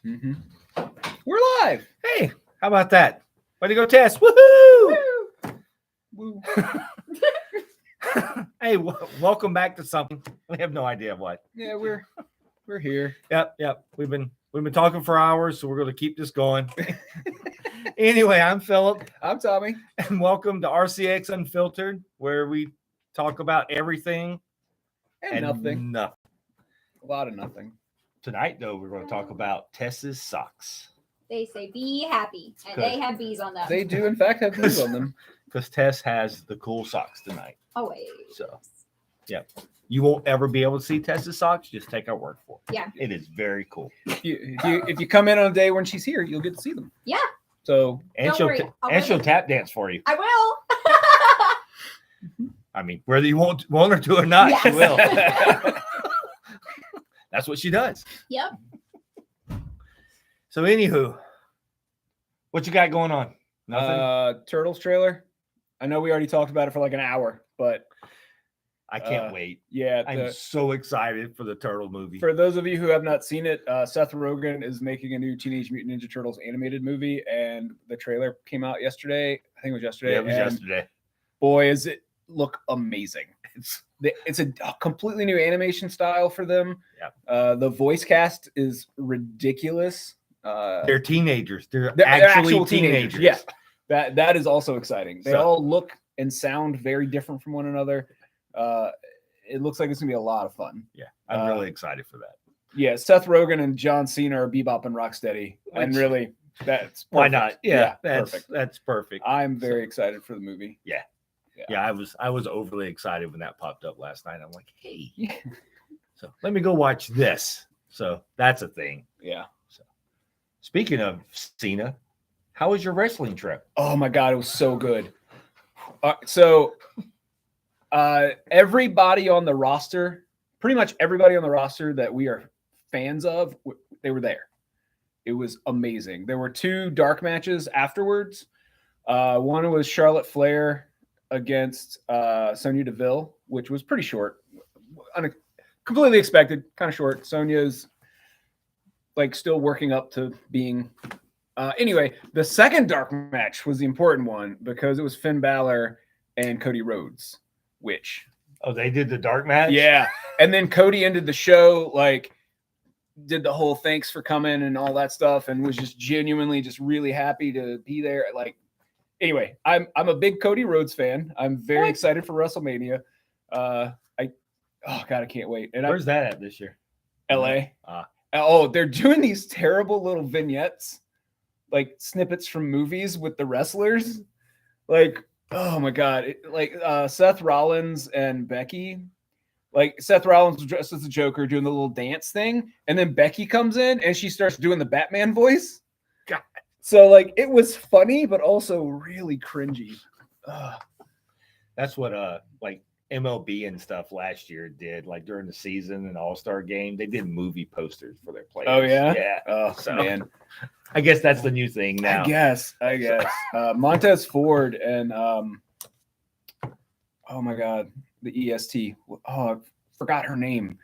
Mm-hmm. We're live. Hey, how about that? Way to go, Tess. Woohoo! Woo. Hey, welcome back to something. We have no idea what. Yeah, we're here. Yep. We've been talking for hours, so we're going to keep this going. Anyway, I'm Philip. I'm Tommy. And welcome to RCX Unfiltered, where we talk about everything And nothing. nothing. A lot of nothing. Tonight, though, we're going to talk about Tess's socks. They say be happy, and they have bees on them. They do, in fact, have bees on them. Because Tess has the cool socks tonight. Always. So, yeah. You won't ever be able to see Tess's socks. Just take our word for it. Yeah. It is very cool. If you come in on a day when she's here, you'll get to see them. Yeah. So and she'll tap dance for you. I will. I mean, whether you want her to or not, Yes. she will. That's what she does. Yep. So, anywho, what you got going on? Nothing. Turtles trailer. I know we already talked about it for like an hour, but I can't wait. Yeah, I'm so excited for the Turtle movie. For those of you who have not seen it, Seth Rogen is making a new Teenage Mutant Ninja Turtles animated movie, and the trailer came out yesterday. I think it was yesterday. Yeah, it was yesterday. Boy, is it look amazing. It's a completely new animation style for them. Yeah. The voice cast is ridiculous. They're teenagers. They're actual actually teenagers. Yeah. That is also exciting. They So- all look and sound very different from one another. It looks like it's gonna be a lot of fun. Yeah, I'm really excited for that. Yeah, Seth Rogen and John Cena are Bebop and Rocksteady, and really, that's perfect. Why not? Yeah, perfect. That's perfect. I'm very excited for the movie. Yeah, I was overly excited when that popped up last night. I'm like, hey, so let me go watch this. So that's a thing. Yeah. So speaking of Cena, how was your wrestling trip? Oh my God, it was so good. Everybody on the roster, pretty much everybody on the roster that we are fans of, they were there. It was amazing. There were 2 dark matches afterwards. One was Charlotte Flair against Sonya Deville, which was pretty short. Completely expected, kind of short. Sonya's like still working up to being... anyway, the second dark match was the important one because it was Finn Balor and Cody Rhodes. Which they did the dark match? Yeah. And then Cody ended the show, like did the whole thanks for coming and all that stuff, and was just genuinely just really happy to be there. Like, anyway, I'm a big Cody Rhodes fan. I'm very excited for WrestleMania. I can't wait. And where's that at this year? LA. They're doing these terrible little vignettes, like snippets from movies with the wrestlers. Like, oh my God. Seth Rollins and Becky, like Seth Rollins was dressed as the Joker doing the little dance thing. And then Becky comes in and she starts doing the Batman voice. God. So like, it was funny, but also really cringy. That's what, like MLB and stuff last year did, like during the season and All-Star game, they did movie posters for their players. Oh yeah. Yeah. Oh so, man. I guess that's the new thing now. I guess. Montez Ford and oh my God, the EST. Oh, I forgot her name.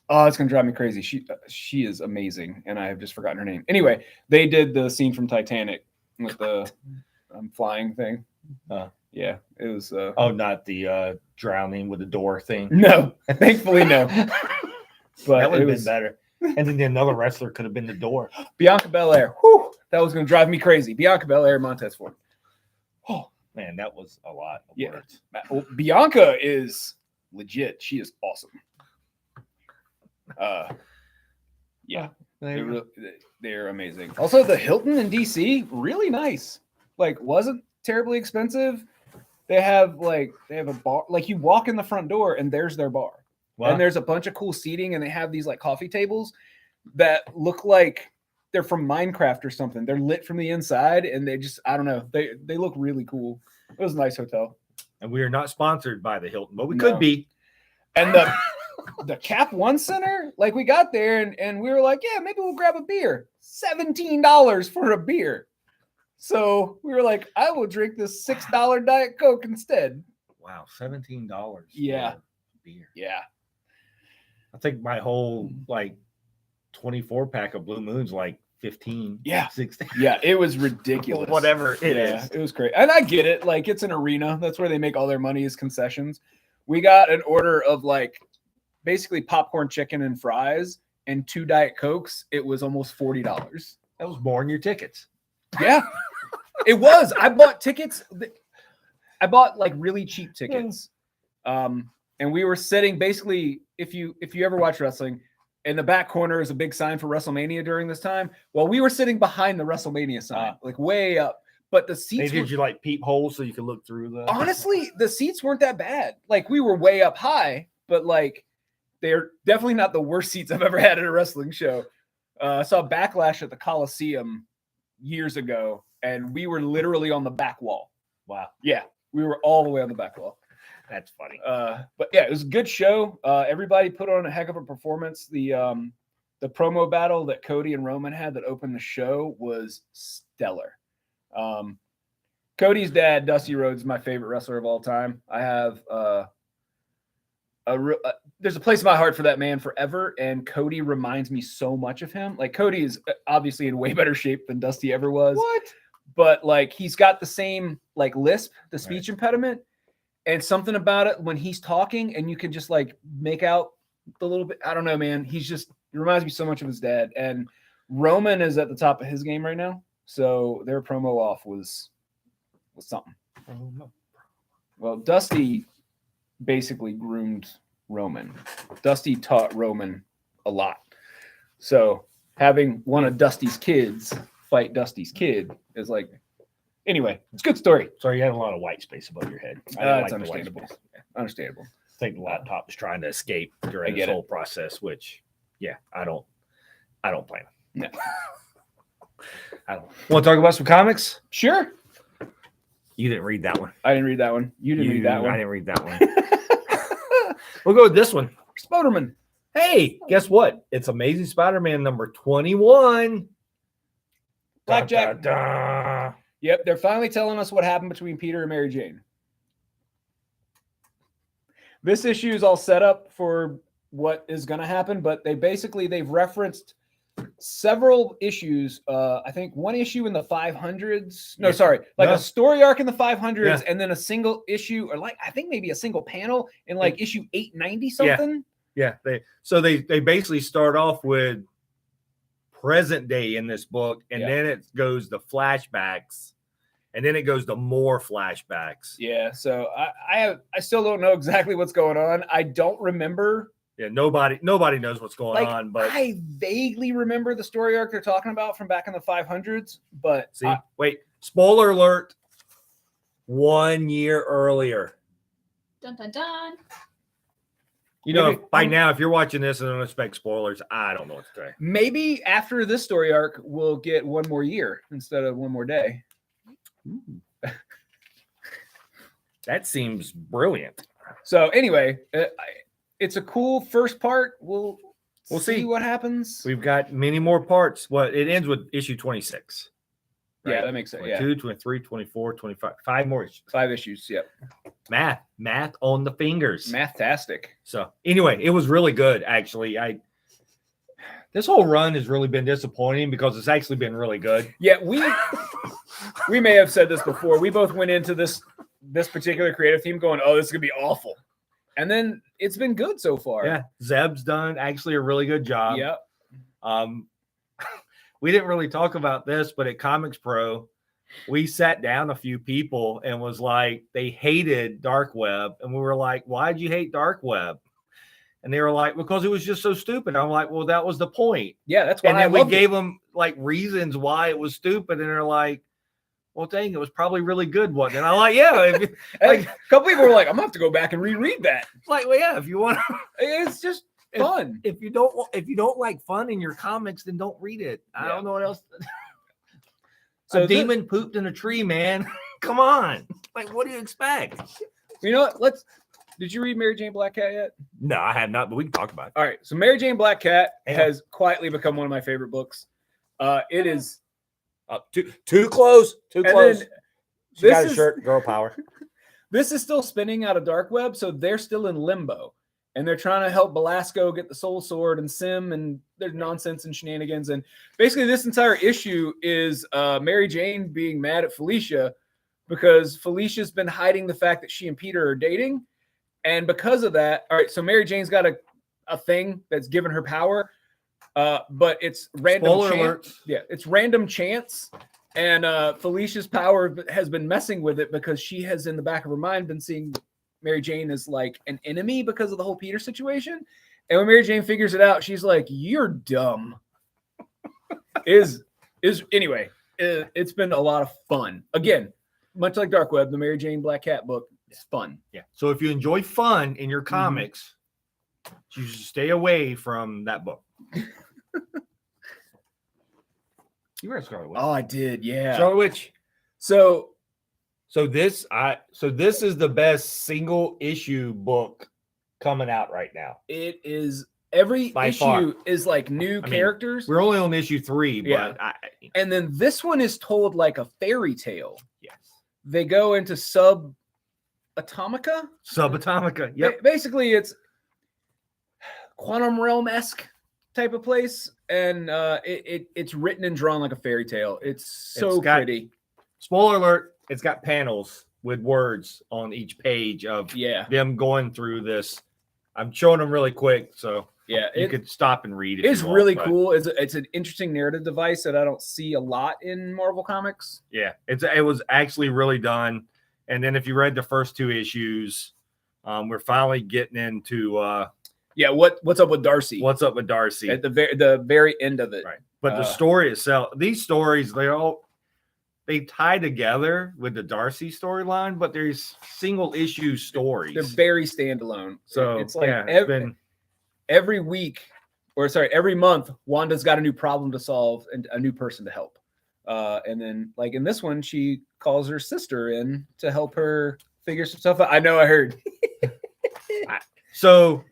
Oh, it's gonna drive me crazy. She is amazing, and I have just forgotten her name. Anyway, they did the scene from Titanic with the flying thing. Yeah, it was. Not the drowning with the door thing. No, thankfully no. But that would have been better. And then another wrestler could have been the door. Bianca Belair. Whew, that was going to drive me crazy. Bianca Belair, Montez Ford. Oh, man, that was a lot of words. Well, Bianca is legit. She is awesome. Yeah. They're amazing. Also, the Hilton in DC, really nice. Like, wasn't terribly expensive. They have a bar. Like, you walk in the front door and there's their bar. Wow. And there's a bunch of cool seating, and they have these like coffee tables that look like they're from Minecraft or something. They're lit from the inside, and they just, I don't know, they look really cool. It was a nice hotel. And we are not sponsored by the Hilton, but we could be. And the Cap One Center, like we got there and we were like, yeah, maybe we'll grab a beer. $17 for a beer. So we were like, I will drink this $6 Diet Coke instead. Wow, $17. Yeah. For beer. Yeah. I think my whole 24 pack of Blue Moons like 15, Yeah. 16. Yeah, it was ridiculous. Whatever it is. It was great. And I get it. Like, it's an arena. That's where they make all their money is concessions. We got an order of like basically popcorn chicken and fries and 2 Diet Cokes. It was almost $40. That was more than your tickets. Yeah, it was. I bought tickets. I bought like really cheap tickets. And we were sitting basically, if you ever watch wrestling, in the back corner is a big sign for WrestleMania during this time. Well, we were sitting behind the WrestleMania sign, like way up. But the seats Did you like peepholes so you could look through the? Honestly, the seats weren't that bad. Like, we were way up high, but like they're definitely not the worst seats I've ever had at a wrestling show. I saw Backlash at the Coliseum years ago, and we were literally on the back wall. Wow. Yeah, we were all the way on the back wall. That's funny. But yeah, it was a good show. Everybody put on a heck of a performance. The promo battle that Cody and Roman had that opened the show was stellar. Cody's dad, Dusty Rhodes, is my favorite wrestler of all time. I have there's a place in my heart for that man forever, and Cody reminds me so much of him. Like, Cody is obviously in way better shape than Dusty ever was. What? But like, he's got the same like lisp, the speech impediment, and something about it when he's talking, and you can just like make out the little bit. I don't know, man. He reminds me so much of his dad. And Roman is at the top of his game right now, so their promo off was something. Well, Dusty basically groomed Roman. Dusty taught Roman a lot. So having one of Dusty's kids fight Dusty's kid is like, anyway, it's a good story. Sorry, you had a lot of white space above your head. It's understandable. Understandable. I think the laptop was trying to escape during this whole process, which, yeah, I don't blame him. No. I don't. Want to talk about some comics? Sure. You didn't read that one. I didn't read that one. You didn't read that one. I didn't read that one. We'll go with this one. Spider-Man. Hey, guess what? It's Amazing Spider-Man number 21. Blackjack. Da, da, da. Yep, they're finally telling us what happened between Peter and Mary Jane. This issue is all set up for what is going to happen, but they've referenced several issues. I think one issue in the 500s. No, sorry, a story arc in the 500s, and then a single issue, or like I think maybe a single panel in like issue 890 something. Yeah, they basically start off with present day in this book, and then it goes to flashbacks, and then it goes to more flashbacks. Yeah, so I still don't know exactly what's going on. I don't remember. Yeah, nobody knows what's going on, but I vaguely remember the story arc they're talking about from back in the 500s. But wait, spoiler alert! 1 year earlier. Dun dun dun. You know, by now, if you're watching this and don't expect spoilers, I don't know what to say. Maybe after this story arc, we'll get 1 more year instead of 1 more day. That seems brilliant. So anyway, it's a cool first part. We'll see what happens. We've got many more parts. It ends with issue 26. Right? Yeah, that makes sense. 22, 23, 24, 25. 5 more issues. 5 issues, yep. Math on the fingers. Mathtastic. So anyway, it was really good, actually. This whole run has really been disappointing because it's actually been really good. Yeah, we may have said this before. We both went into this particular creative team going, oh, this is going to be awful. And then it's been good so far. Yeah, Zeb's done actually a really good job. Yep. We didn't really talk about this, but at Comics Pro, we sat down a few people and was like, they hated Dark Web. And we were like, why'd you hate Dark Web? And they were like, because it was just so stupid. I'm like, well, that was the point. Yeah, that's why. And then we gave them like reasons why it was stupid. And they're like, well, dang, it was probably really good, wasn't it? And I'm like, yeah. Like, a couple people were like, I'm going to have to go back and reread that. Like, well, yeah, if you want to. It's just fun. If you don't like fun in your comics, then don't read it. I don't know what else. So demon pooped in a tree, man. Come on. Like, what do you expect? You know what? Did you read Mary Jane Blackcat yet? No, I have not, but we can talk about it. All right. So Mary Jane Blackcat has quietly become one of my favorite books. It is too close. Too close. She got a shirt, girl power. This is still spinning out of Dark Web, so they're still in limbo. and they're trying to help Belasco get the Soul Sword and Sim, and there's nonsense and shenanigans. And basically, this entire issue is Mary Jane being mad at Felicia because Felicia's been hiding the fact that she and Peter are dating. And because of that, all right, so Mary Jane's got a thing that's given her power, but it's random chance. Yeah, it's random chance. And Felicia's power has been messing with it because she has, in the back of her mind, been seeing Mary Jane as like an enemy because of the whole Peter situation. And when Mary Jane figures it out, she's like, "You're dumb." Anyway, it's been a lot of fun. Again, much like Dark Web, the Mary Jane Black Cat book is fun. Yeah. So if you enjoy fun in your comics, you should stay away from that book. You read Scarlet Witch? Oh, I did. Yeah. Scarlet Witch. So this is the best single issue book coming out right now. it is every By issue far. is like new characters. We're only on issue 3, but Yeah. And then this one is told like a fairy tale. yes. They go into Subatomica. Subatomica. Yep. Basically, it's quantum realm-esque type of place, and it's written and drawn like a fairy tale. It's so pretty. Spoiler alert, it's got panels with words on each page of them going through this. I'm showing them really quick, so you could stop and read it. It's really cool. It's an interesting narrative device that I don't see a lot in Marvel Comics. Yeah, it was actually really done. And then if you read the first 2 issues, we're finally getting into what's up with Darcy? What's up with Darcy at the very end of it, right? But the story itself, these stories, they tie together with the Darcy storyline, but there's single issue stories. They're very standalone. So it's like every month, Wanda's got a new problem to solve and a new person to help. And then, like in this one, she calls her sister in to help her figure some stuff out. I know, I heard. So,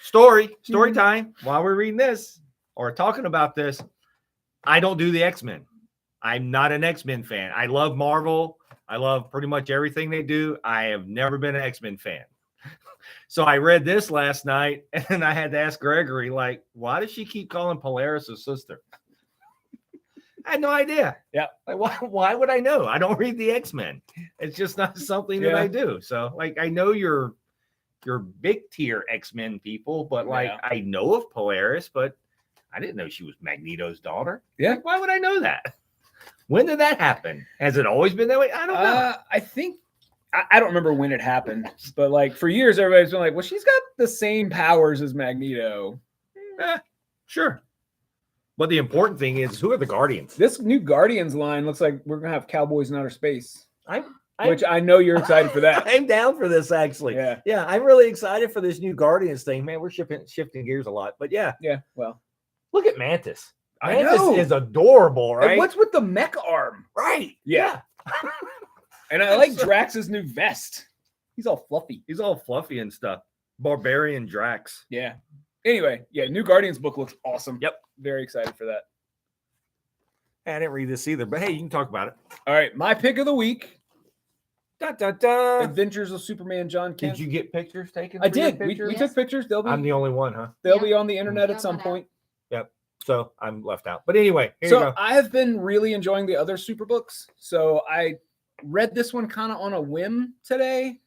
story time. While we're reading this or talking about this, I don't do the X-Men. I'm not an X-Men fan. I love Marvel. I love pretty much everything they do. I have never been an X-Men fan. So I read this last night, and I had to ask Gregory, like, why does she keep calling Polaris a sister? I had no idea. Yeah. Like, why would I know? I don't read the X-Men. It's just not something that I do. So, like, I know you're big tier X-Men people, but like I know of Polaris, but I didn't know she was Magneto's daughter. Yeah. Like, why would I know that? When did that happen? Has it always been that way? I don't know. I think I don't remember when it happened, but like for years, everybody's been like, well, she's got the same powers as Magneto. Sure. But the important thing is, who are the Guardians? This new Guardians line looks like we're going to have Cowboys in Outer Space. Which I know you're excited for that. I'm down for this, actually. Yeah, I'm really excited for this new Guardians thing. Man, we're shifting gears a lot. But yeah. Well, look at Mantis. I know. Mantis is adorable, right? And what's with the mech arm? Right. Yeah. And I like Drax's new vest. He's all fluffy. He's all fluffy and stuff. Barbarian Drax. Yeah. Anyway, new Guardians book looks awesome. Yep. Very excited for that. I didn't read this either, but hey, you can talk about it. All right. My pick of the week. Dun, dun, dun. Adventures of Superman John Kent. Did you get pictures taken? I did. We took pictures. I'm the only one, huh? They'll be on the internet at some point. Yep. So I'm left out. But anyway, here so you go. I have been really enjoying the other super books. So I read this one kind of on a whim today.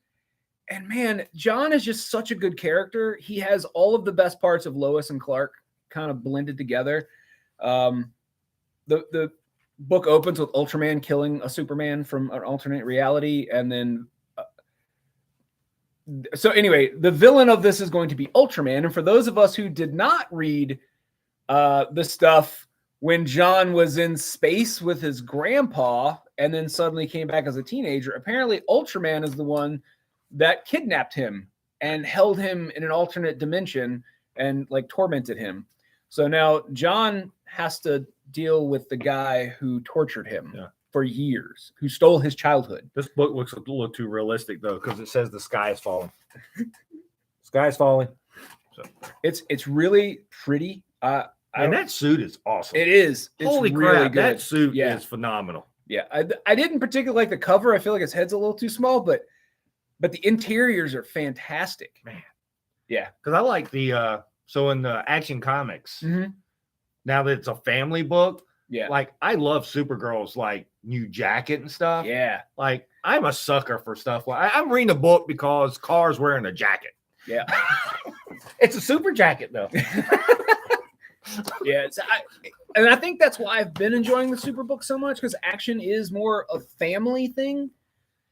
And man, John is just such a good character. He has all of the best parts of Lois and Clark kind of blended together. The book opens with Ultraman killing a Superman from an alternate reality. And then, so anyway, the villain of this is going to be Ultraman. And for those of us who did not read the stuff when John was in space with his grandpa and then suddenly came back as a teenager, apparently Ultraman is the one that kidnapped him and held him in an alternate dimension and like tormented him. So now John has to deal with the guy who tortured him for years, who stole his childhood. This book looks a little too realistic though, because it says the sky is falling. Sky is falling. So it's really pretty. And that suit is awesome. It is. It's Holy really crap, good. that suit is phenomenal. Yeah, I didn't particularly like the cover. I feel like his head's a little too small, but the interiors are fantastic. Man, Yeah. Because I like the so in the Action Comics, Mhm. now that it's a family book, Yeah. like I love Supergirl's like new jacket and stuff. Yeah. Like I'm a sucker for stuff. Like I'm reading a book because Car's wearing a jacket. Yeah. It's a super jacket though. Yeah. And I think that's why I've been enjoying the Superbook so much, because Action is more a family thing.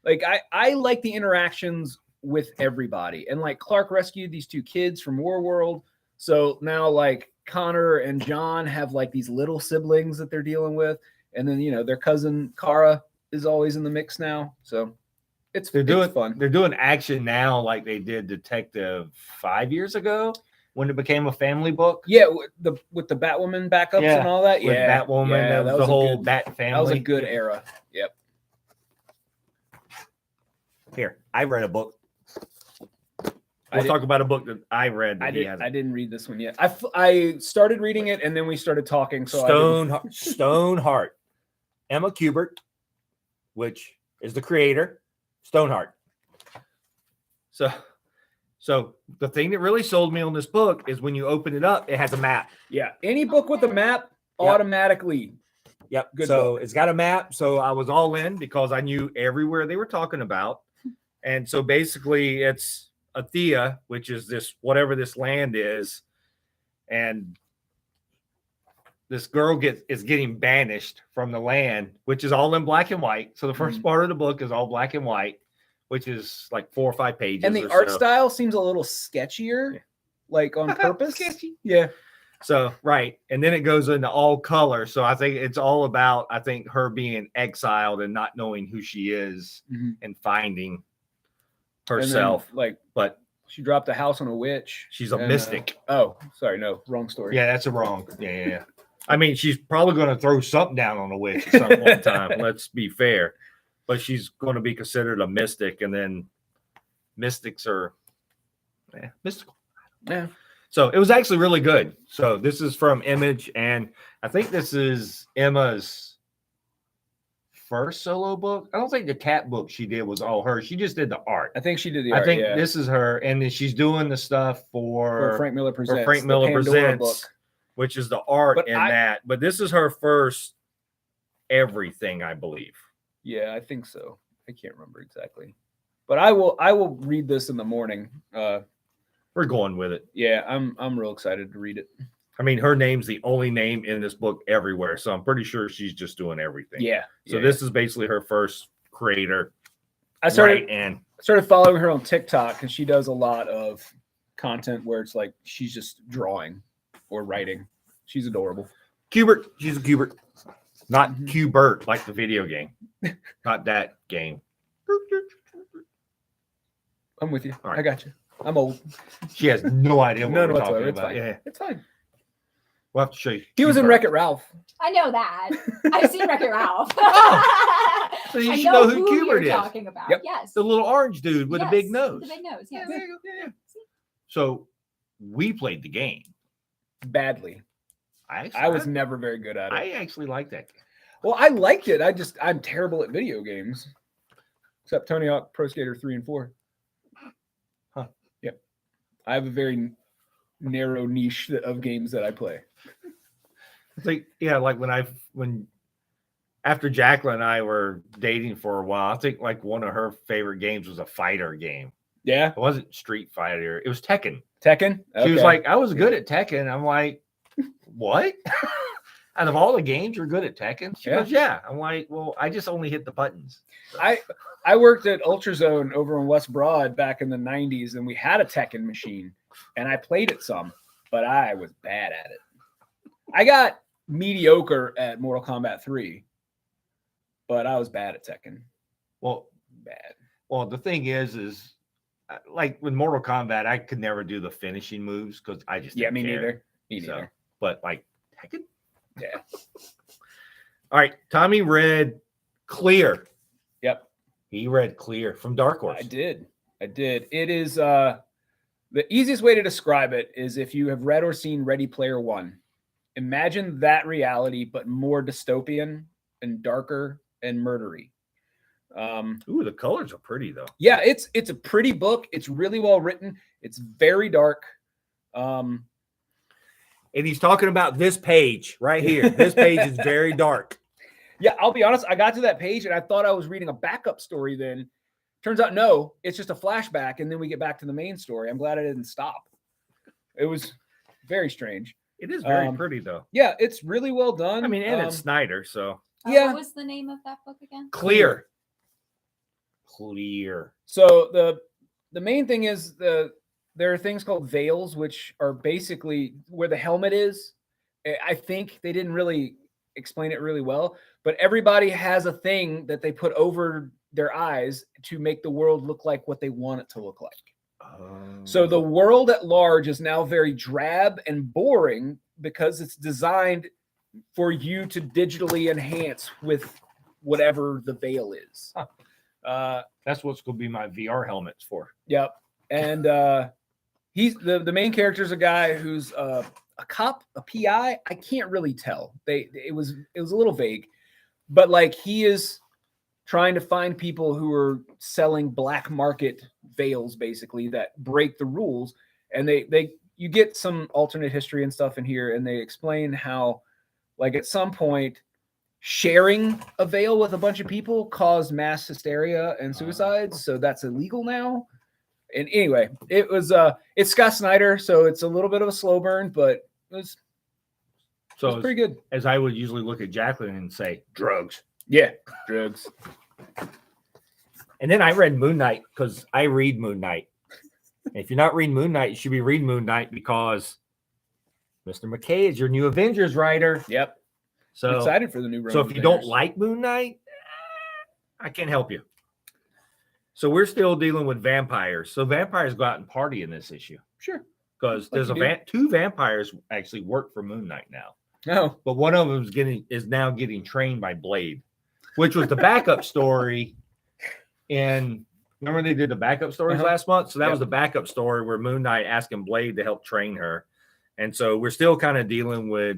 Like I like the interactions with everybody. And like Clark rescued these two kids from Warworld. So now like Connor and John have like these little siblings that they're dealing with. And then, their cousin Kara is always in the mix now. So it's fun. They're doing Action now like they did Detective 5 years ago when it became a family book. Yeah, with the Batwoman backups and all that. With Batwoman, that was the whole Bat family. That was a good era. Yep. Here, I read a book. We'll talk about a book that I read. I didn't read this one yet. I started reading it and then we started talking. So Stoneheart, Emma Kubert, which is the creator, Stoneheart. So the thing that really sold me on this book is when you open it up, it has a map. Yeah, any book with a map automatically. Yep. Good so book. It's got a map. So I was all in because I knew everywhere they were talking about. And so basically it's Athea, which is this, whatever this land is. And this girl is getting banished from the land, which is all in black and white. So the first part of the book is all black and white, which is like 4 or 5 pages. And the art style seems a little sketchier, like on purpose. Sketchy. Yeah. So, right. And then it goes into all color. So I think it's all about, her being exiled and not knowing who she is and finding herself. And then, but she dropped a house on a witch. She's a mystic. Sorry. No, wrong story. Yeah, that's a wrong. Yeah. I mean, she's probably going to throw something down on a witch at some point in time. Let's be fair. But she's going to be considered a mystic. And then mystics are mystical. Yeah. So it was actually really good. So this is from Image, and I think this is Emma's first solo book. I don't think the cat book she did was all her. She just did the art. I think she did the art. I think this is her, and then she's doing the stuff for Frank Miller Presents. Frank Miller Presents, book. Which is the art that. But this is her first everything, I believe. Yeah, I think so. I can't remember exactly, but I will read this in the morning. We're going with it. Yeah, I'm real excited to read it. I mean, her name's the only name in this book everywhere, so I'm pretty sure she's just doing everything. Yeah. So this is basically her first creator. I started following her on TikTok because she does a lot of content where it's like she's just drawing or writing. She's adorable. Kubert. She's a Kubert. Not Qbert like the video game. Not that game. I'm with you. All right. I got you. I'm old. She has no idea what None we're whatsoever. talking It's about. fine. Yeah. It's fine. We'll have to show you. He was in Wreck-It Ralph. I know that. I've seen Wreck-It Ralph. So you I should know who you're Kubert is. talking about. Yep. Yes. The little orange dude with a big nose. The big nose. Yes. Yeah. So we played the game. Badly. I was never very good at it. I actually liked that game. Well, I liked it. I'm terrible at video games. Except Tony Hawk Pro Skater 3 and 4. Huh. Yep. I have a very narrow niche of games that I play. I think, like when after Jacqueline and I were dating for a while, I think like one of her favorite games was a fighter game. Yeah. It wasn't Street Fighter. It was Tekken. Tekken? She was like, I was good at Tekken. I'm like, what? Out of all the games, you're good at Tekken? She goes, yeah. I'm like, well, I just only hit the buttons. So. I worked at Ultrazone over in West Broad back in the 90s, and we had a Tekken machine, and I played it some, but I was bad at it. I got mediocre at Mortal Kombat 3, but I was bad at Tekken. Well, bad. Well, the thing is like with Mortal Kombat, I could never do the finishing moves because I just didn't me care. neither. Me So, neither. but like Tekken? Yeah. All right. Tommy read Clear. Yep. He read Clear from Dark Horse. I did. It is the easiest way to describe it is if you have read or seen Ready Player One. Imagine that reality, but more dystopian and darker and murdery. Ooh, the colors are pretty though. Yeah, it's a pretty book. It's really well written. It's very dark. And he's talking about this page right here. This page is very dark. Yeah, I'll be honest. I got to that page and I thought I was reading a backup story then. Turns out, no, it's just a flashback. And then we get back to the main story. I'm glad I didn't stop. It was very strange. It is very pretty though. Yeah, it's really well done. I mean, and it's Snyder, so. Yeah. What was the name of that book again? Clear. So the main thing is there are things called veils, which are basically where the helmet is. I think they didn't really explain it really well, but everybody has a thing that they put over their eyes to make the world look like what they want it to look like. So the world at large is now very drab and boring because it's designed for you to digitally enhance with whatever the veil is. That's what's going to be my VR helmets for. Yep. And he's the main character is a guy who's a cop, a PI. I can't really tell. It was a little vague, but like he is trying to find people who are selling black market veils, basically, that break the rules. And you get some alternate history and stuff in here, and they explain how, like, at some point, sharing a veil with a bunch of people caused mass hysteria and suicides, so that's illegal now. And anyway, it's Scott Snyder, so it's a little bit of a slow burn, but it was pretty good. As I would usually look at Jacqueline and say, drugs. Yeah, drugs. And then I read Moon Knight because I read Moon Knight. If you're not reading Moon Knight, you should be reading Moon Knight because Mr. McKay is your new Avengers writer. Yep. So I'm excited for the new run. So if you don't like Moon Knight, I can't help you. So we're still dealing with vampires. So vampires go out and party in this issue. Sure. Because there's two vampires actually work for Moon Knight now. No. But one of them is now getting trained by Blade, which was the backup story. And remember they did the backup stories last month? So that was the backup story where Moon Knight asking Blade to help train her. And so we're still kind of dealing with,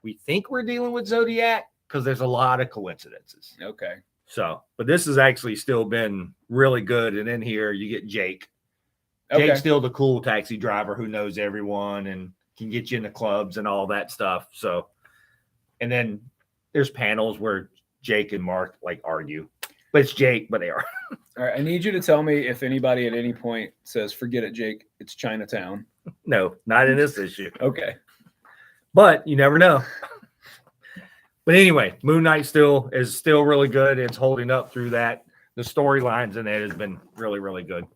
we think we're dealing with Zodiac because there's a lot of coincidences. Okay. So, but this has actually still been really good. And in here you get Jake. Okay. Jake's still the cool taxi driver who knows everyone and can get you in the clubs and all that stuff. So, and then there's panels where Jake and Mark like argue, but it's Jake, but they are. All right. I need you to tell me if anybody at any point says, forget it, Jake, it's Chinatown. No, not in this issue. Okay. But you never know. But anyway, Moon Knight is still really good. It's holding up through that. The storylines in it has been really, really good.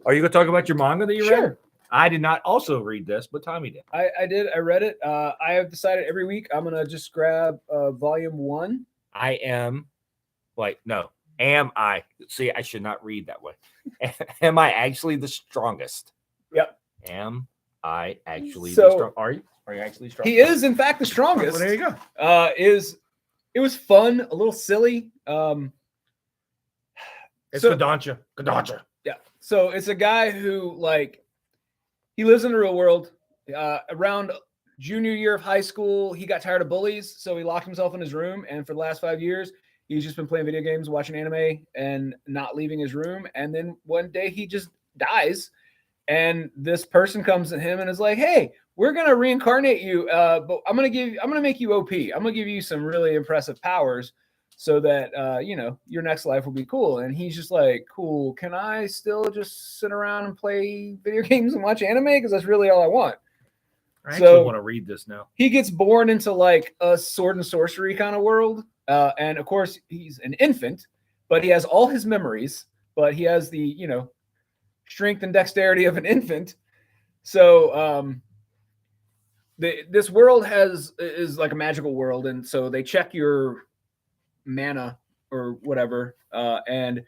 Are you going to talk about your manga that you read? Sure. I did not also read this, but Tommy did. I did. I read it. I have decided every week I'm going to just grab volume 1. Am I? See, I should not read that way. Am I actually the strongest? Yep. Am I actually the strongest? Are you actually strong? He is, in fact, the strongest. Well, there you go. It was fun, a little silly. It's Kodansha. Yeah. So it's a guy who, like, he lives in the real world. Around junior year of high school, he got tired of bullies, so he locked himself in his room. And for the last 5 years, he's just been playing video games, watching anime, and not leaving his room. And then one day he just dies. And this person comes to him and is like, "Hey, we're gonna reincarnate you, but I'm gonna make you OP. I'm gonna give you some really impressive powers, so that your next life will be cool." And he's just like, "Cool. Can I still just sit around and play video games and watch anime? Because that's really all I want." I actually want to read this now. He gets born into like a sword and sorcery kind of world, and of course he's an infant, but he has all his memories. But he has the strength and dexterity of an infant. So this world is like a magical world, and so they check your mana or whatever, and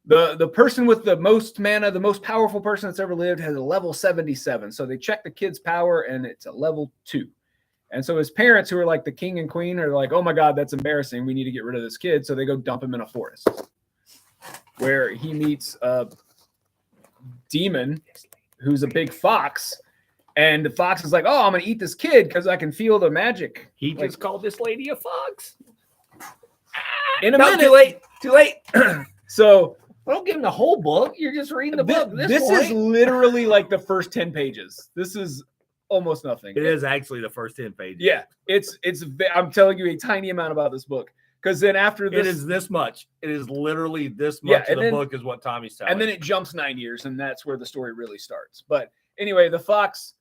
the person with the most mana, the most powerful person that's ever lived, has a level 77. So they check the kid's power, and it's a level 2. And so his parents, who are like the king and queen, are like, "Oh my god, that's embarrassing, we need to get rid of this kid." So they go dump him in a forest, where he meets a demon who's a big fox. And the fox is like, "Oh, I'm gonna eat this kid because I can feel the magic." He just called this lady a fox. in a No, minute. too late. Too late. So Well, don't give him the whole book. You're just reading the book. this is literally like the first 10 pages. This is almost nothing. It is actually the first 10 pages. Yeah, I'm telling you a tiny amount about this book because then after this, It is this much. It is literally this Yeah, much and of the then- book is what Tommy's telling. and then it jumps 9 years, and that's where the story really starts. But anyway, the fox,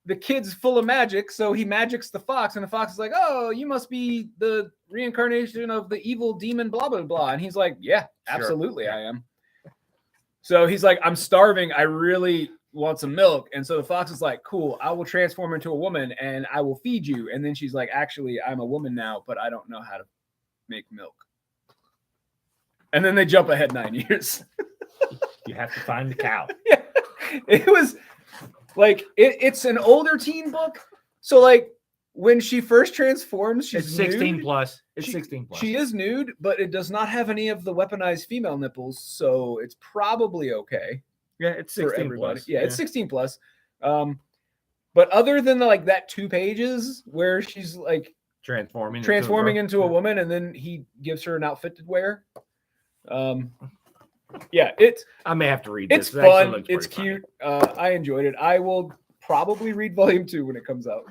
the kid's full of magic, so he magics the fox, and the fox is like, "Oh, you must be the reincarnation of the evil demon, blah blah blah." And he's like, "Yeah, Sure. absolutely, I am." So he's like, "I'm starving. I really want some milk." And so the fox is like, "Cool, I will transform into a woman and I will feed you." And then she's like, "Actually, I'm a woman now, but I don't know how to make milk." And then they jump ahead 9 years. you have to find the cow. Yeah. It was like it's an older teen book. So like when she first transforms, she's It's 16 nude. plus. It's She- 16 plus. She is nude, but it does not have any of the weaponized female nipples, so it's probably okay yeah, it's for 16 everybody. plus. Yeah, it's 16 plus. But other than like that 2 pages where she's like transforming into a woman, and then he gives her an outfit to wear. Yeah, I may have to read it's this. It actually fun. looks It's pretty cute. I enjoyed it. I will probably read volume 2 when it comes out.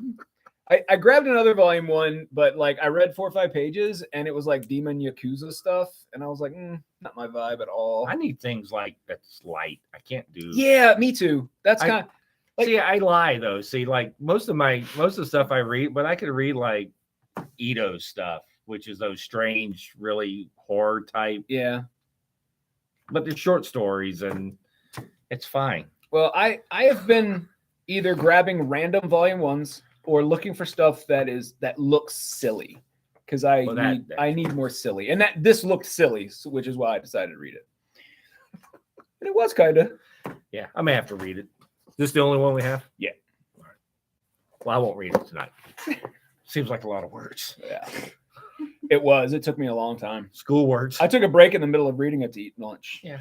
I grabbed another volume 1, but like I read 4 or 5 pages and it was like demon Yakuza stuff. And I was like, not my vibe at all. I need things like that's light. I can't do. Yeah, me too. That's I- kind of like- See, I lie though. See, like most of the stuff I read, but I could read like Ito's stuff, which is those strange, really horror type. yeah. But they're short stories and it's fine. Well, I have been either grabbing random volume 1s or looking for stuff that looks silly because I need more silly. And this looked silly, which is why I decided to read it. And it was kind of. Yeah, I may have to read it. Is this the only one we have? Yeah. All right. Well, I won't read it tonight. Seems like a lot of words. Yeah. It was. It took me a long time. School words. I took a break in the middle of reading it to eat lunch. Yeah.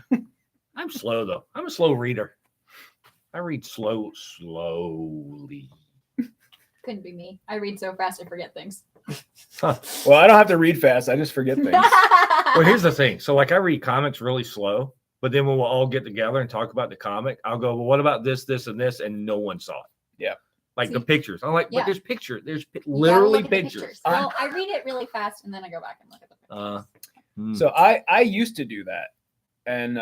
I'm slow though. I'm a slow reader. I read slowly. Couldn't be me. I read so fast I forget things. Huh. Well, I don't have to read fast. I just forget things. Well, here's the thing. So, like, I read comics really slow, but then when we'll all get together and talk about the comic, I'll go, well, what about this, this, and this? And no one saw it. Yeah. Like the See? pictures. I'm like, Yeah. but there's pictures. There's You gotta literally look at the pictures. Well, I read it really fast and then I go back and look at the pictures. So I used to do that. And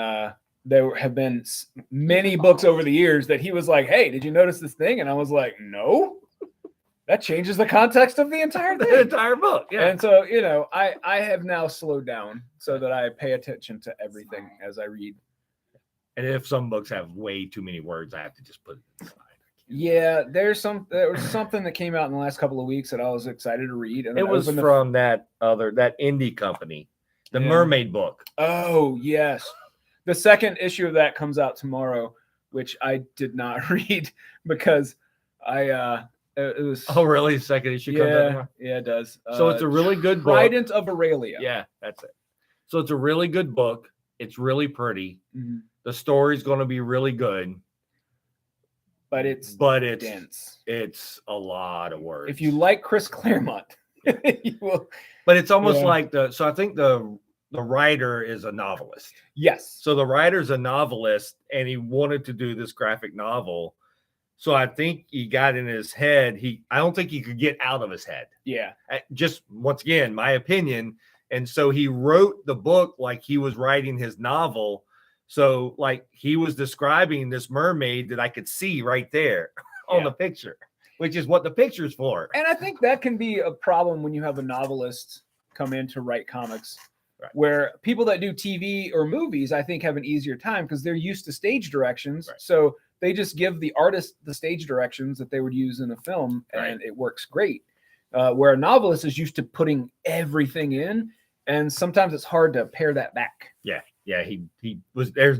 there have been many books over the years that he was like, "Hey, did you notice this thing?" And I was like, "No." That changes the context of the entire the thing. entire book. Yeah. And so, I have now slowed down so that I pay attention to everything as I read. And if some books have way too many words, I have to just put it aside. Yeah, there was something that came out in the last couple of weeks that I was excited to read. And It then I was opened from that indie company, the Yeah. Mermaid book. Oh, yes. The second issue of that comes out tomorrow, which I did not read because it was. Oh, really? The second issue comes out tomorrow? Yeah, it does. So it's a really good book. Trident of Aurelia. Yeah, that's it. So it's a really good book. It's really pretty. Mhm. The story's going to be really good, But it's dense. dense. It's a lot of words. If you like Chris Claremont, you will. but it's almost Yeah. like so I think the writer is a novelist. Yes. So the writer's a novelist and he wanted to do this graphic novel. So I think he got in his head. I don't think he could get out of his head. Yeah. Just once again, my opinion. And so he wrote the book like he was writing his novel. So like he was describing this mermaid that I could see right there on Yeah. the picture, which is what the picture's for. And I think that can be a problem when you have a novelist come in to write comics, Right. where people that do TV or movies, I think, have an easier time because they're used to stage directions. Right. So they just give the artist the stage directions that they would use in a film, Right. and it works great. Where a novelist is used to putting everything in, and sometimes it's hard to pare that back. Yeah, he was. There's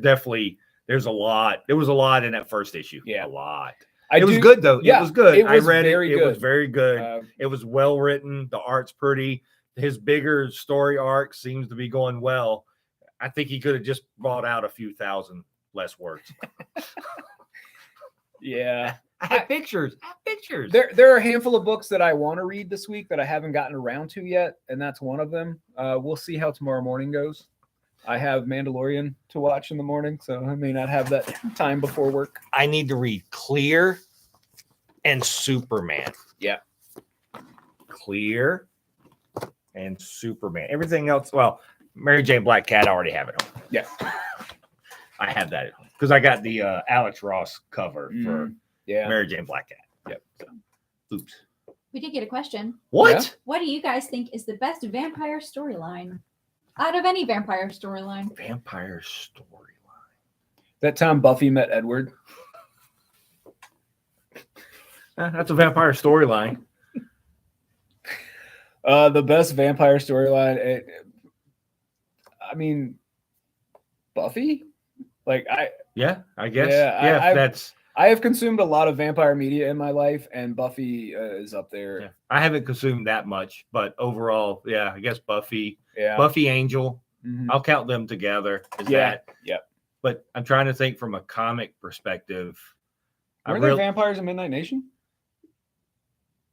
a lot. There was a lot in that first issue. Yeah. A lot. I It was do- good though. yeah, It was good. it was I read very it. It was good. very good. Uh, It was well written. The art's pretty. His bigger story arc seems to be going well. I think he could have just brought out a few thousand less words. yeah. I have pictures. I have pictures. There are a handful of books that I want to read this week that I haven't gotten around to yet, and that's one of them. We'll see how tomorrow morning goes. I have Mandalorian to watch in the morning, so I may not have that time before work. I need to read Clear and Superman. Yeah. Clear and Superman. Everything else, well, Mary Jane Black Cat, I already have it home. Yeah. I have that at home because I got the Alex Ross cover for Mary Jane Black Cat. Yep. So, oops. We did get a question. What? Yeah. What do you guys think is the best vampire storyline? Out of any vampire storyline. Vampire storyline. That time Buffy met Edward. That's a vampire storyline. The best vampire storyline. I mean, Buffy. Like I guess. Yeah, that's. I have consumed a lot of vampire media in my life, and Buffy is up there. Yeah. I haven't consumed that much, but overall, yeah, I guess Buffy. Yeah. Buffy, Angel. Mhm. I'll count them together. Yeah. But I'm trying to think from a comic perspective. Were there vampires in Midnight Nation?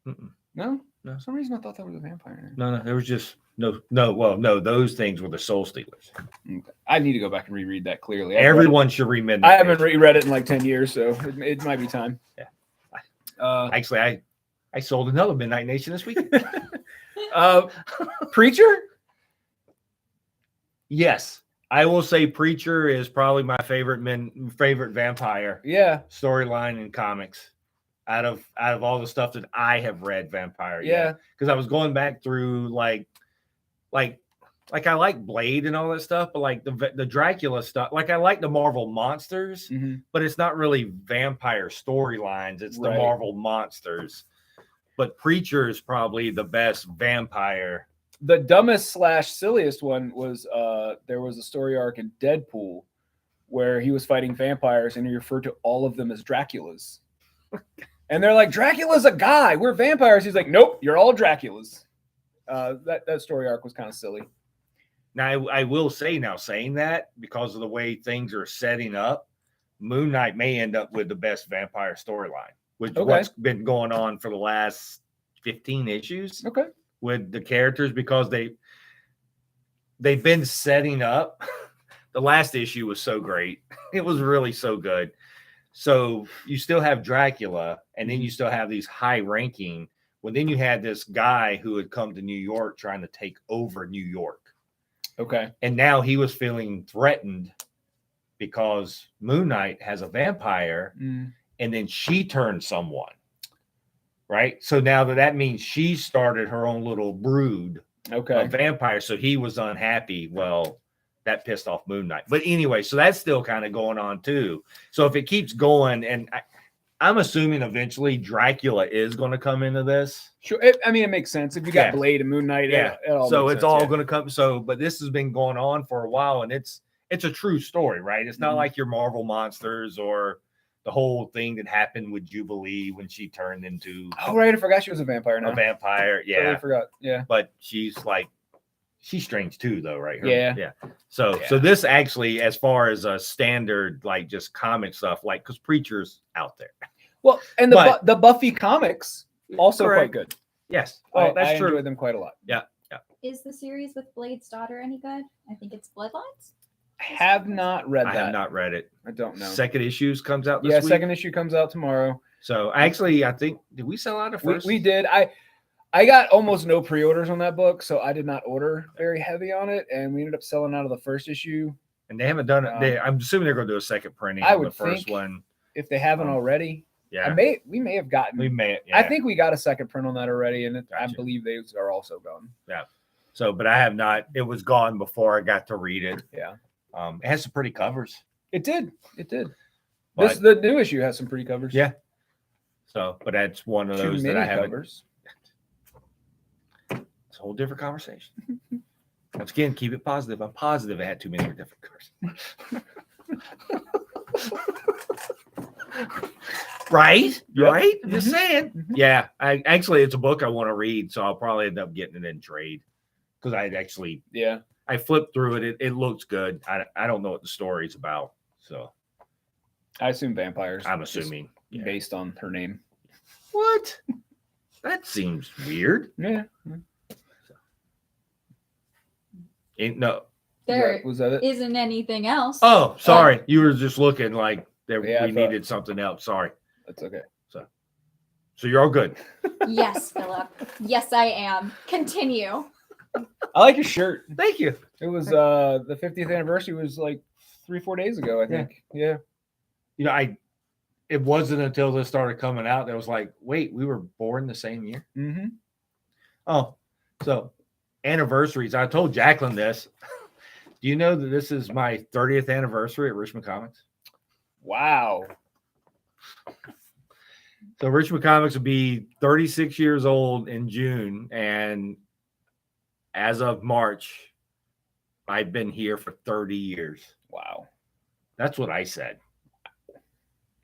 Mm-mm. No. No. For some reason I thought that was a vampire. No, there was just no. Well, no, those things were the Soul Stealers. Okay. I need to go back and reread that clearly. Everyone should read Midnight I haven't Nation. reread it in like 10 years, so it might be time. Yeah. Actually, I sold another Midnight Nation this week. Preacher? Yes, I will say Preacher is probably my favorite vampire Yeah. storyline in comics. Out of all the stuff that I have read, vampire. Yeah. Because I was going back through like I like Blade and all that stuff, but like the Dracula stuff, like I like the Marvel monsters, Mhm. but it's not really vampire storylines. It's the Right. Marvel monsters. But Preacher is probably the best vampire. The dumbest / silliest one was there was a story arc in Deadpool where he was fighting vampires and he referred to all of them as Draculas. And they're like, Dracula's a guy. We're vampires. He's like, nope, you're all Draculas. That story arc was kind of silly. Now, I will say now, saying that, because of the way things are setting up, Moon Knight may end up with the best vampire storyline, which Okay. what's been going on for the last 15 issues Okay. with the characters, because they've been setting up. The last issue was so great. It was really so good. So you still have Dracula, and then you still have these high ranking. Well, then you had this guy who had come to New York trying to take over New York. Okay. And now he was feeling threatened because Moon Knight has a vampire, Mm. and then she turned someone. Right. So now that means she started her own little brood Okay. of vampires. So he was unhappy. Well, that pissed off Moon Knight. But anyway, so that's still kind of going on too. So if it keeps going, and I'm assuming eventually Dracula is going to come into this. Sure. It makes sense. If you got Yeah. Blade and Moon Knight, Yeah. it all So makes it's sense, all yeah. going to come. So, but this has been going on for a while, and it's a true story, right? It's not Mhm. like your Marvel monsters or the whole thing that happened with Jubilee when she turned into Oh, right. I forgot she was a vampire now. a vampire. Yeah. Totally forgot. Yeah. But she's strange too, though, right? Yeah. So Yeah. this actually, as far as a standard, like just comic stuff, like, because Preacher's out there. Well, and the Buffy comics also Correct. quite good. Yes. Oh, that's I true. enjoy them quite a lot. Is the series with Blade's daughter any good? I think it's Bloodlines. I have not read I that. have not read it. I don't know. Second issues comes out this Yeah, week. second issue comes out tomorrow. So actually, I think, did we sell out of first? We did. I got almost no pre-orders on that book, so I did not order very heavy on it, and we ended up selling out of the first issue. And they haven't done it. I'm assuming they're going to do a second printing I on the would first think. one. If they haven't already. Yeah. We may have gotten. We may. Yeah. I think we got a second print on that already, and I Gotcha. believe those are also gone. So, but I have not. It was gone before I got to read it. Yeah, It has some pretty covers. it did. But, The new issue has some pretty covers. Yeah. So, but that's one of Too those that many I haven't. covers. It's a whole different conversation. Once again, keep it positive. I'm positive it had too many different covers. Right? Yep. Right? I'm just saying. Mhm. Yeah. It's a book I want to read, so I'll probably end up getting it in trade. Because Yeah. I flipped through it. It looks good. I don't know what the story's about. So I assume vampires. I'm assuming. Yeah. based on her name. What? That seems weird. Yeah. No. There Was that it? isn't anything else. Oh, sorry. You were just looking like there, Yeah, I we thought- needed something else. Sorry. That's okay. So you're all good. Yes, Philip. Yes, I am. Continue. I like your shirt. Thank you. It was the 50th anniversary was like 3-4 days ago, I think. Yeah. You know, it wasn't until this started coming out that I was like, wait, we were born the same year. Mm-hmm. Oh, so anniversaries. I told Jacqueline this. Do you know that this is my 30th anniversary at Richmond Comics? Wow. So Richmond Comics will be 36 years old in June, and as of March, I've been here for 30 years. Wow. That's what I said.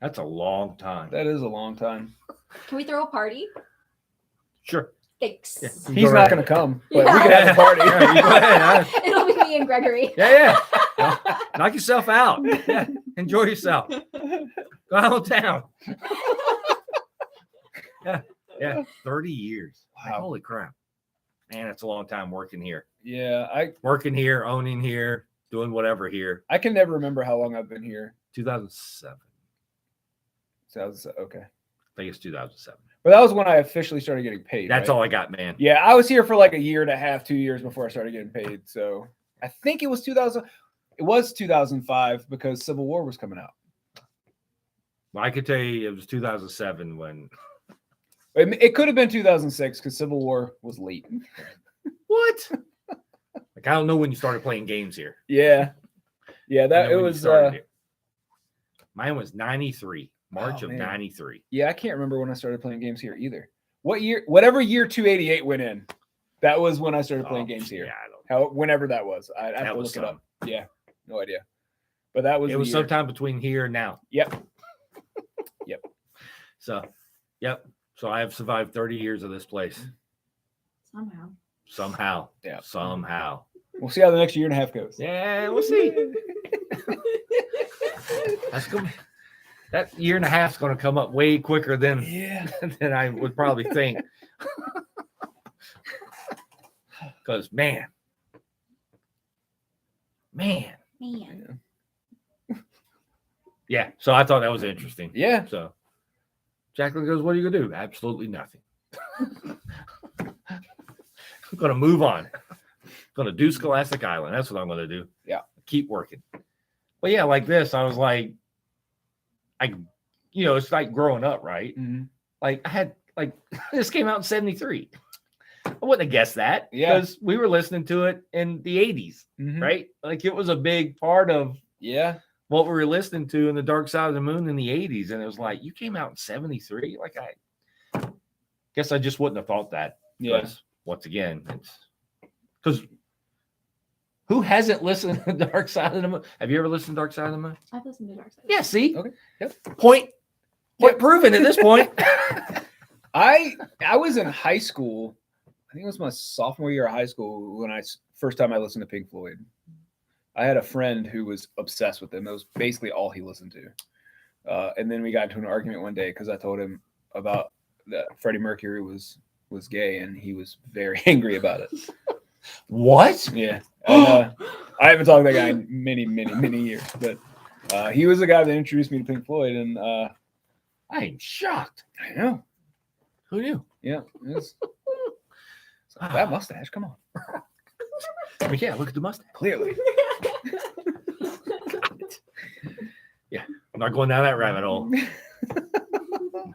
That's a long time. That is a long time. Can we throw a party? Sure. Thanks. Yeah. He's not going to come, but Yeah. we can have a party. Yeah, you go ahead, huh? It'll be me and Gregory. Yeah. Knock yourself out. Yeah. Enjoy yourself. Go out of town. Yeah. 30 years. Wow. Holy crap. Man, that's a long time working here. Yeah, Working here, owning here, doing whatever here. I can never remember how long I've been here. 2007. So that was okay. I think it's 2007. But that was when I officially started getting paid. That's right? all I got, man. Yeah, I was here for like a year and a half, 2 years before I started getting paid. So I think it was 2000. It was 2005 because Civil War was coming out. Well, I could tell you it was 2007 when. It could have been 2006 because Civil War was late. What? Like, I don't know when you started playing games here. Yeah, I that know it when you was. started here. Mine was 93, March Oh, of man. 93. Yeah, I can't remember when I started playing games here either. What year? Whatever year 288 went in, that was when I started playing games here. Yeah, I don't. Whenever that was, I have That to was look it up. Yeah, no idea. But that was It the was year. sometime between here and now. Yep. So, yep. So I have survived 30 years of this place Somehow. somehow. Yeah. Somehow. We'll see how the next year and a half goes. Yeah, we'll see. That's good. That year and a half is going to come up way quicker than Yeah. than I would probably think. Because man. Man. Yeah. So I thought that was interesting. Yeah. So Jacqueline goes, "What are you gonna do?" Absolutely nothing. I'm gonna move on. Gonna do Scholastic Island. That's what I'm gonna do. Yeah. Keep working. But yeah, like this, I was like, it's like growing up, right? Mhm. Like I had this came out in 73. I wouldn't have guessed that. Yeah. Because we were listening to it in the 80s, Mhm. right? Like it was a big part of Yeah. what we were listening to in the Dark Side of the Moon in the 80s. And it was like, you came out in 73? Like I guess I just wouldn't have thought that. Yeah. Because once again, it's because who hasn't listened to Dark Side of the Moon? Have you ever listened to Dark Side of the Moon? I've listened to Dark Side. Yeah, see? Okay. Yep. Point proven at this point. I was in high school. I think it was my sophomore year of high school when first time I listened to Pink Floyd. I had a friend who was obsessed with them. That was basically all he listened to. And then we got into an argument one day because I told him about that Freddie Mercury was gay, and he was very angry about it. What? Yeah. And, I haven't talked to that guy in many, many, many years, but he was the guy that introduced me to Pink Floyd, and I am shocked. I know. Who knew? Yeah. It's like, that mustache, come on. But yeah, look at the mustache. Clearly. Yeah, I'm not going down that rabbit hole.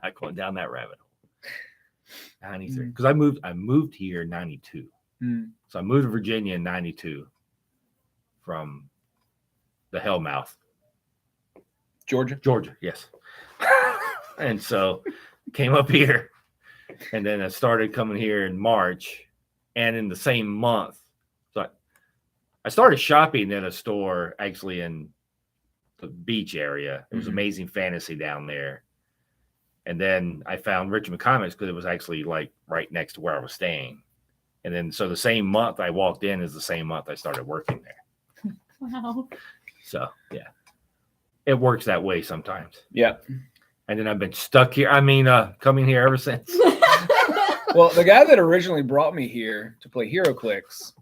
Not going down that rabbit hole. 93. Because I moved here in 92. Mm. So I moved to Virginia in 92 from the Hellmouth. Georgia. Yes. And so came up here, and then I started coming here in March, and in the same month. So I started shopping at a store actually in the beach area. It was Amazing Fantasy down there. And then I found Richmond Comics because it was actually like right next to where I was staying. And then so the same month I walked in is the same month I started working there. Wow. So yeah, it works that way sometimes. Yeah. And then I've been stuck here. I mean, coming here ever since. Well, the guy that originally brought me here to play HeroClix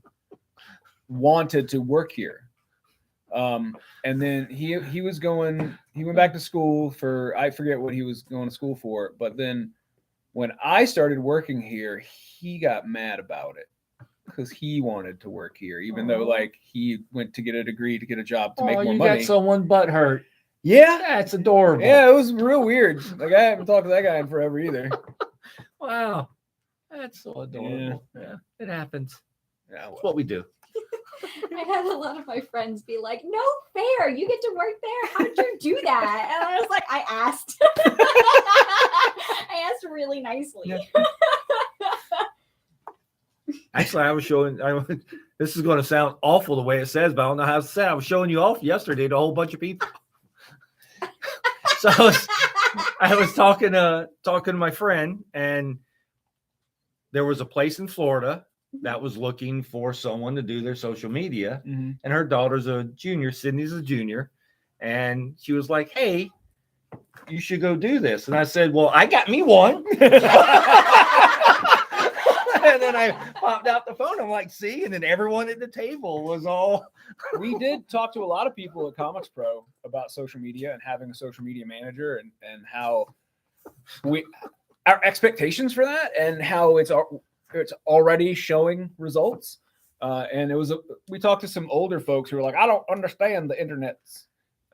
wanted to work here. And then he went back to school for, I forget what he was going to school for, but then when I started working here, he got mad about it because he wanted to work here, even though like he went to get a degree to get a job to make more you money. got someone butthurt. Yeah, That's adorable. yeah, it was real weird. Like I haven't talked to that guy in forever either. Wow. That's so adorable. Yeah, it happens. Yeah, That's what we do. I had a lot of my friends be like, "No fair, you get to work there. How did you do that?" And I was like, "I asked." I asked really nicely. Yeah. Actually, I was showing. This is going to sound awful the way it says, but I don't know how to say it. I was showing you off yesterday to a whole bunch of people. So I was talking to my friend, and there was a place in Florida that was looking for someone to do their social media, Mm-hmm. and her daughter's a junior. Sydney's a junior, and she was like, "Hey, you should go do this." And I said, "Well, I got me one." And then I popped out the phone. I'm like, "See?" And then everyone at the table was all. We did talk to a lot of people at Comics Pro about social media and having a social media manager and how our expectations for that and how it's already showing results. And we talked to some older folks who were like, "I don't understand the internets."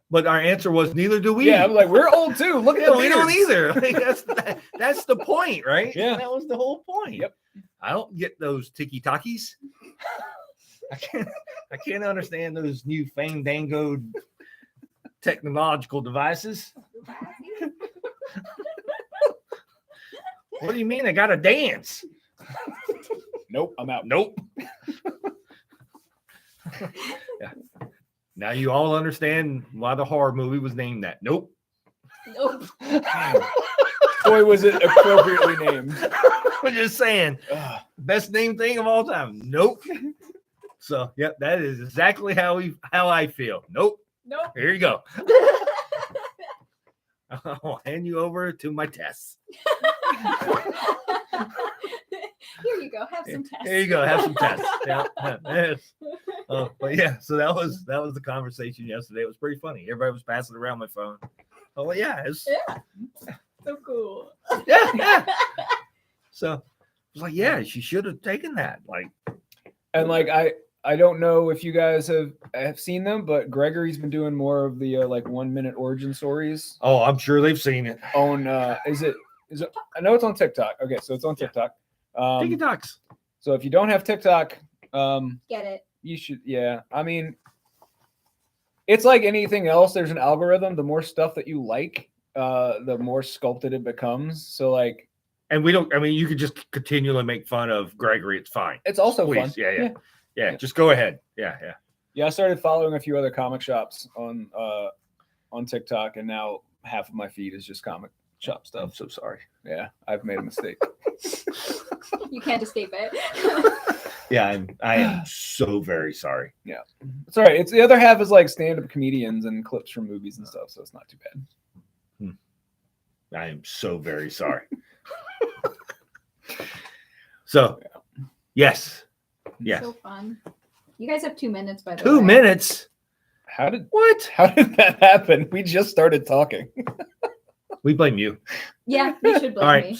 But our answer was, "Neither do we." Yeah, I'm like, we're old too. Look at Yeah, the we don't beards. either. Like, that's the point, right? Yeah. That was the whole point. Yep. I don't get those tiki-takis. I can't understand those new fandango technological devices. What do you mean? I got to dance? Nope, I'm out. Nope. Yeah. Now you all understand why the horror movie was named that. Nope. Nope. Boy, was it appropriately named. I'm just saying. Ugh. Best named thing of all time. Nope. So, yep, that is exactly how I feel. Nope. Nope. Here you go. I'll hand you over to my tests. Here you go. Have some tests. Here you go. Have some tests. Yeah. Yes. But yeah, so that was the conversation yesterday. It was pretty funny. Everybody was passing around my phone. Oh well, yeah, Yeah. So cool. yeah. So I was like, yeah, she should have taken that. Like, And like I don't know if you guys have seen them, but Gregory's been doing more of the like 1 minute origin stories oh, I'm sure they've seen it. on is it I know it's on TikTok. Okay, so it's on TikTok. TikToks. So if you don't have TikTok, Get it. you should. Yeah, I mean, it's like anything else. There's an algorithm. The more stuff that you like, the more sculpted it becomes. So like, And we don't. I mean, you could just continually make fun of Gregory. It's fine. it's also Please. fun. Yeah. Just go ahead. Yeah. Yeah, I started following a few other comic shops on TikTok, and now half of my feed is just comic shop I'm stuff. so sorry. Yeah, I've made a mistake. You can't escape it. Yeah, I am so very sorry. It's all right. It's the other half is like stand-up comedians and clips from movies and stuff, so it's not too bad. I am so very sorry. So, yes. So fun. You guys have 2 minutes, by the way. 2 minutes. How did What? that happen? We just started talking. We blame you. Yeah, you should blame All right. me.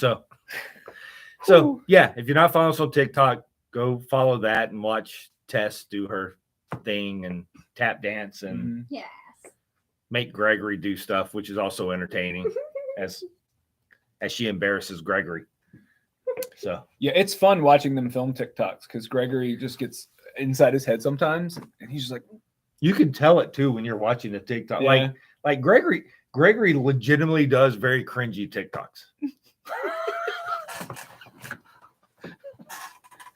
So yeah, if you're not following us on TikTok, go follow that and watch Tess do her thing and tap dance and Mhm. Yes. make Gregory do stuff, which is also entertaining as she embarrasses Gregory. So Yeah, it's fun watching them film TikToks because Gregory just gets inside his head sometimes, and he's just like, you can tell it too when you're watching the TikTok. Yeah. Like Gregory legitimately does very cringy TikToks.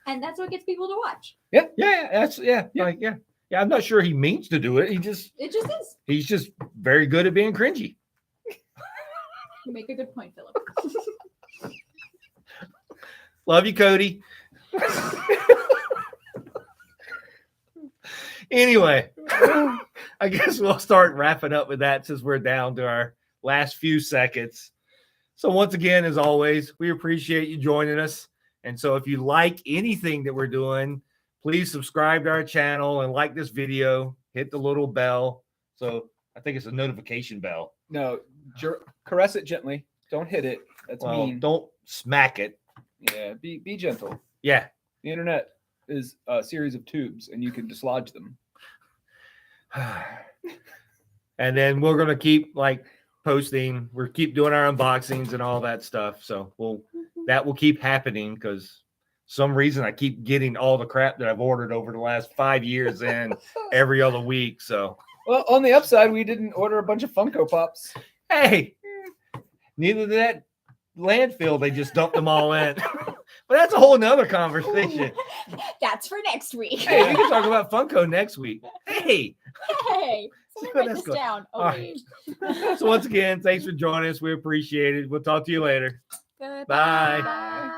And that's what gets people to watch. Yeah. Yeah. I'm not sure he means to do it. It just is. He's just very good at being cringy. You make a good point, Philip. Love you, Cody. Anyway, I guess we'll start wrapping up with that since we're down to our last few seconds. So once again, as always, we appreciate you joining us. And so if you like anything that we're doing, please subscribe to our channel and like this video. Hit the little bell. So I think it's a notification bell. No, caress it gently. Don't hit it. That's mean. Don't smack it. Yeah, be gentle. Yeah. The internet is a series of tubes, and you can dislodge them. And then we're gonna keep posting. We'll keep doing our unboxings and all that stuff. So that will keep happening because some reason I keep getting all the crap that I've ordered over the last 5 years and every other week. So well, on the upside, we didn't order a bunch of Funko Pops. Hey, neither did that landfill. They just dumped them all in. But that's a whole nother conversation. That's for next week. Hey, we can talk about Funko next week. Hey, someone write this down. Oh, right. So once again, thanks for joining us. We appreciate it. We'll talk to you later. Goodbye. Bye. Bye.